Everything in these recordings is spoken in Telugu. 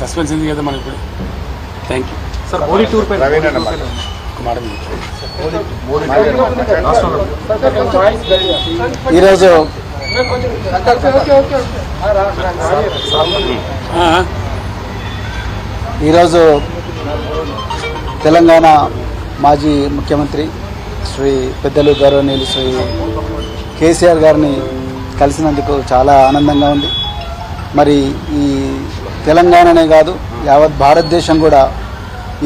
సస్పెన్స్ ఉంది కదా మనకి ఇప్పుడు. Thank you sir. Modi tour పై ఈరోజు తెలంగాణ మాజీ ముఖ్యమంత్రి శ్రీ పెద్దలు గౌరవనీయులు శ్రీ కేసీఆర్ గారిని కలిసినందుకు చాలా ఆనందంగా ఉంది. మరి ఈ తెలంగాణనే కాదు యావత్ భారతదేశం కూడా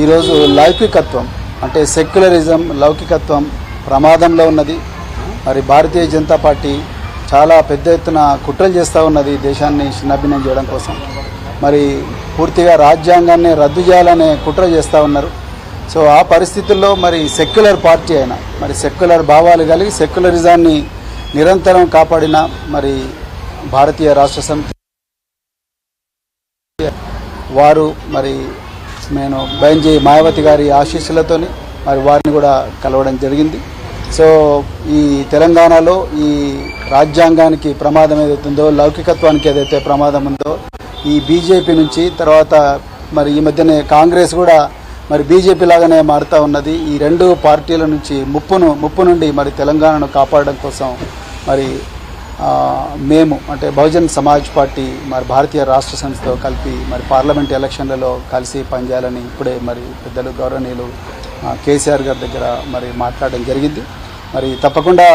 ఈరోజు లౌకికత్వం అంటే సెక్యులరిజం లౌకికత్వం ప్రమాదంలో ఉన్నది. మరి భారతీయ జనతా పార్టీ చాలా పెద్ద ఎత్తున కుట్రలు చేస్తూ ఉన్నది దేశాన్ని చిన్నభిన్నం చేయడం కోసం. మరి పూర్తిగా రాజ్యాంగాన్ని రద్దు చేయాలనే కుట్ర చేస్తూ ఉన్నారు. సో ఆ పరిస్థితుల్లో మరి సెక్యులర్ పార్టీ అయినా మరి సెక్యులర్ భావాలు కలిగి సెక్యులరిజాన్ని నిరంతరం కాపాడిన మరి భారతీయ రాష్ట్ర సమితి వారు మరి నేను బైంజీ మాయావతి గారి ఆశీస్సులతోని మరి వారిని కూడా కలవడం జరిగింది. సో ఈ తెలంగాణలో ఈ రాజ్యాంగానికి ప్రమాదం ఏదైతుందో లౌకికత్వానికి ఏదైతే ప్రమాదం ఉందో ఈ బీజేపీ నుంచి తర్వాత మరి ఈ మధ్యనే కాంగ్రెస్ కూడా మరి బీజేపీ లాగానే మారుతూ ఉన్నది. ఈ రెండు పార్టీల నుంచి ముప్పు నుండి మరి తెలంగాణను కాపాడడం కోసం మరి మేము అంటే బహుజన్ సమాజ్ పార్టీ మరి భారతీయ రాష్ట్ర సమితితో కలిపి మరి పార్లమెంట్ ఎలక్షన్లలో కలిసి పనిచేయాలని ఇప్పుడే మరి పెద్దలు గౌరవనీయులు కేసీఆర్ గారి దగ్గర మరి మాట్లాడడం జరిగింది. మరి తప్పకుండా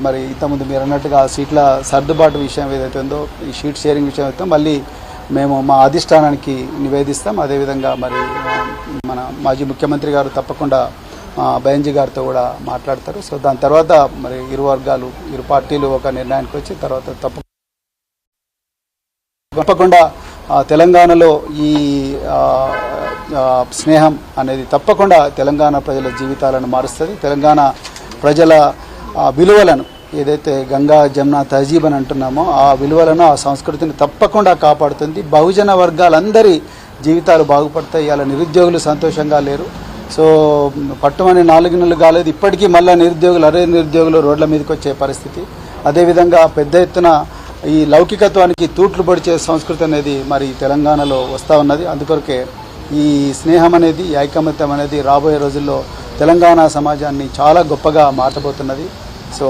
మరి ఇంతకుముందు మీరు అన్నట్టుగా సీట్ల సర్దుబాటు విషయం ఏదైతే ఉందో ఈ షీట్ షేరింగ్ విషయం అయితే మళ్ళీ మేము మా అధిష్టానానికి నివేదిస్తాం. అదేవిధంగా మరి మన మాజీ ముఖ్యమంత్రి గారు తప్పకుండా బైంజీ గారితో కూడా మాట్లాడతారు. సో దాని తర్వాత మరి ఇరు వర్గాలు ఇరు పార్టీలు ఒక నిర్ణయానికి వచ్చి తర్వాత తప్పకుండా తెలంగాణలో ఈ స్నేహం అనేది తప్పకుండా తెలంగాణ ప్రజల జీవితాలను మారుస్తుంది. తెలంగాణ ప్రజల విలువలను ఏదైతే గంగా జమున తహజీబ్ అని అంటున్నామో ఆ విలువలను ఆ సంస్కృతిని తప్పకుండా కాపాడుతుంది. బహుజన వర్గాలందరి జీవితాలు బాగుపడతాయి. ఇలా నిరుద్యోగులు సంతోషంగా లేరు. సో పట్టుమని 4 నెలలు కాలేదు ఇప్పటికీ మళ్ళీ నిరుద్యోగులు రోడ్ల మీదకి వచ్చే పరిస్థితి. అదేవిధంగా పెద్ద ఎత్తున ఈ లౌకికత్వానికి తూట్లు పొడిచే సంస్కృతి అనేది మరి తెలంగాణలో వస్తూ ఉన్నది. అందుకొరకే ఈ స్నేహం అనేది ఈ ఐకమత్యం అనేది రాబోయే రోజుల్లో తెలంగాణ సమాజాన్ని చాలా గొప్పగా మార్చబోతున్నది. సో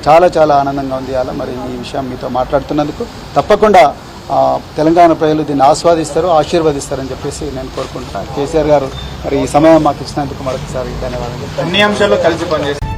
చాలా ఆనందంగా ఉంది అలా మరి ఈ విషయం మీతో మాట్లాడుతున్నందుకు. తప్పకుండా తెలంగాణ ప్రజలు దీన్ని ఆస్వాదిస్తారు ఆశీర్వదిస్తారని చెప్పేసి నేను కోరుకుంటున్నాను. కేసీఆర్ గారు మరి ఈ సమయం మాకు ఇచ్చినందుకు మరొకసారి ధన్యవాదాలు. అన్ని అంశాల్లో కలిసి పనిచేస్తారు.